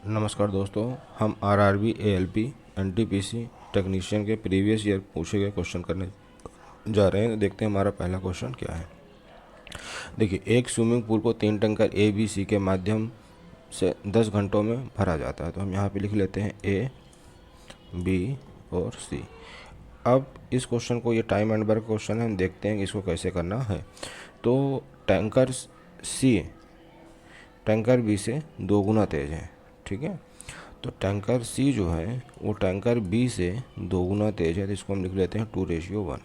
नमस्कार दोस्तों, हम आरआरबी एएलपी एनटीपीसी टेक्नीशियन के प्रीवियस ईयर पूछे गए क्वेश्चन करने जा रहे हैं। तो देखते हैं हमारा पहला क्वेश्चन क्या है। देखिए, एक स्विमिंग पूल को 3 टैंकर ए बी सी के माध्यम से 10 घंटों में भरा जाता है। तो हम यहाँ पे लिख लेते हैं ए बी और सी। अब इस क्वेश्चन को, ये टाइम एंड वर्क क्वेश्चन है, हम देखते हैं कि इसको कैसे करना है। तो टैंकर सी टैंकर बी से 2 गुना तेज है, ठीक है। तो टैंकर सी जो है वो टैंकर बी से 2 गुना तेज है, तो इसको हम लिख लेते हैं 2:1।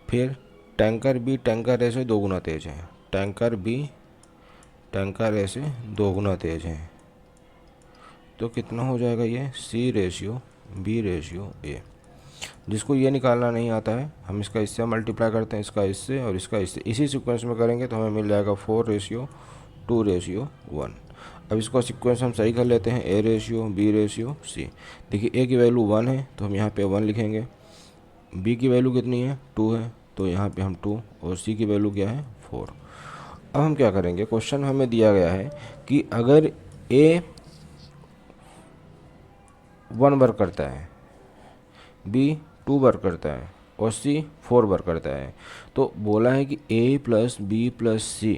फिर टैंकर बी टैंकर ए से 2 गुना तेज है, टैंकर बी टैंकर ए से 2 गुना तेज है। तो कितना हो जाएगा ये C/B/A। जिसको ये निकालना नहीं आता है, हम इसका इससे मल्टीप्लाई करते हैं, इसका इससे और इसका इससे, इसी सीक्वेंस में करेंगे तो हमें मिल जाएगा 4:2:1। अब इसको सीक्वेंस हम सही कर लेते हैं, A/B/C। देखिए, A की वैल्यू 1 है तो हम यहाँ पे 1 लिखेंगे, B की वैल्यू कितनी है 2 है तो यहाँ पे हम 2, और C की वैल्यू क्या है 4। अब हम क्या करेंगे, क्वेश्चन में हमें दिया गया है कि अगर A 1 वर्क करता है, B 2 वर्क करता है और C 4 वर्क करता है, तो बोला है कि A + B + C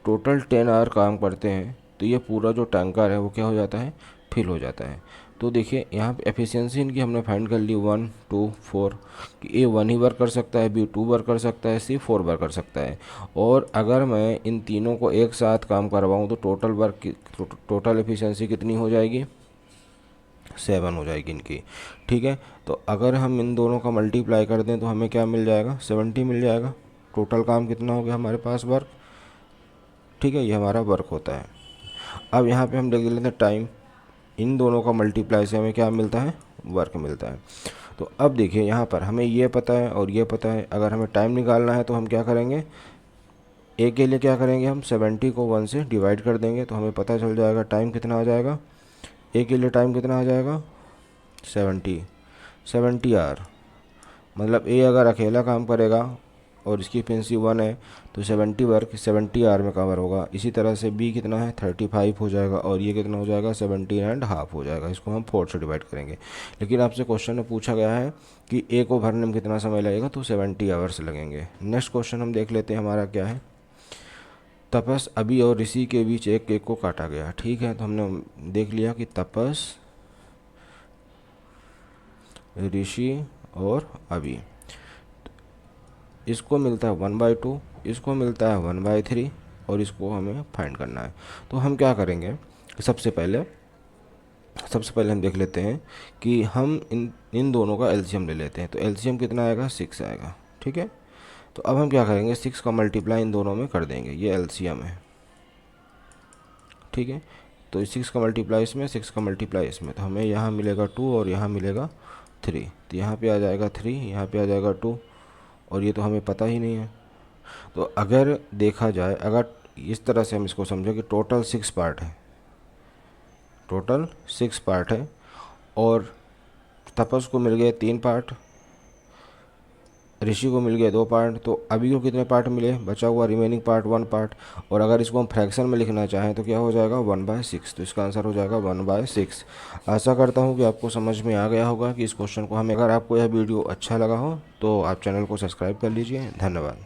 total 10 our काम करते हैं, तो ये पूरा जो टैंकर है वो क्या हो जाता है, फिल हो जाता है। तो देखिए, यहाँ पे एफिशिएंसी इनकी हमने फाइंड कर ली 1 2 4, कि A 1 ही वर्क कर सकता है, B 2 वर्क कर सकता है, C 4 वर्क कर सकता है। और अगर मैं इन तीनों को एक साथ काम करवाऊँ तो टोटल एफिशिएंसी कितनी हो जाएगी, 7 हो जाएगी इनकी, ठीक है। तो अगर हम इन दोनों का मल्टीप्लाई कर दें तो हमें क्या मिल जाएगा, 70 मिल जाएगा। टोटल काम कितना हो गया हमारे पास, वर्क, ठीक है, ये हमारा वर्क होता है। अब यहाँ पे हम देख लेते हैं टाइम, इन दोनों का मल्टीप्लाई से हमें क्या मिलता है, वर्क मिलता है। तो अब देखिए, यहाँ पर हमें ये पता है और ये पता है, अगर हमें टाइम निकालना है तो हम क्या करेंगे, ए के लिए क्या करेंगे, हम 70 को 1 से डिवाइड कर देंगे तो हमें पता चल जाएगा टाइम कितना आ जाएगा। ए के लिए टाइम कितना आ जाएगा 70 आवर। मतलब ए अगर अकेला काम करेगा और इसकी एफिशिएंसी 1 है तो 70 वर्क 70 आवर में कवर होगा। इसी तरह से बी कितना है 35 हो जाएगा, और ये कितना हो जाएगा 17.5 हो जाएगा। इसको हम 4 से डिवाइड करेंगे। लेकिन आपसे क्वेश्चन में पूछा गया है कि ए को भरने में कितना समय लगेगा, तो 70 आवर्स लगेंगे। नेक्स्ट क्वेश्चन हम देख लेते हैं, हमारा क्या है। तपस, अभी और ऋषि के बीच एक केक को काटा गया, ठीक है। तो हमने देख लिया कि तपस, ऋषि और अभी, इसको मिलता है 1/2, इसको मिलता है 1/3, और इसको हमें फाइंड करना है। तो हम क्या करेंगे, सबसे पहले हम देख लेते हैं कि हम इन दोनों का एलसीएम ले लेते हैं। तो एलसीएम कितना आएगा, 6 आएगा, ठीक है। तो अब हम क्या करेंगे, 6 का मल्टीप्लाई इन दोनों में कर देंगे, ये एलसीएम है, ठीक है। तो 6 का मल्टीप्लाई इसमें, 6 का मल्टीप्लाई इसमें, तो हमें यहाँ मिलेगा 2 और यहाँ मिलेगा 3। तो यहाँ पे आ जाएगा 3, यहाँ पे आ जाएगा 2, और ये तो हमें पता ही नहीं है। तो अगर देखा जाए, अगर इस तरह से हम इसको समझें कि टोटल 6 पार्ट है, टोटल 6 पार्ट है, और तपस को मिल गए 3 पार्ट, ऋषि को मिल गए 2 पार्ट, तो अभी को कितने पार्ट मिले, बचा हुआ रिमेनिंग पार्ट 1 पार्ट। और अगर इसको हम फ्रैक्शन में लिखना चाहें तो क्या हो जाएगा 1/6। तो इसका आंसर हो जाएगा 1/6। आशा करता हूँ कि आपको समझ में आ गया होगा कि इस क्वेश्चन को हमें, अगर आपको यह वीडियो अच्छा लगा हो तो आप चैनल को सब्सक्राइब कर लीजिए। धन्यवाद।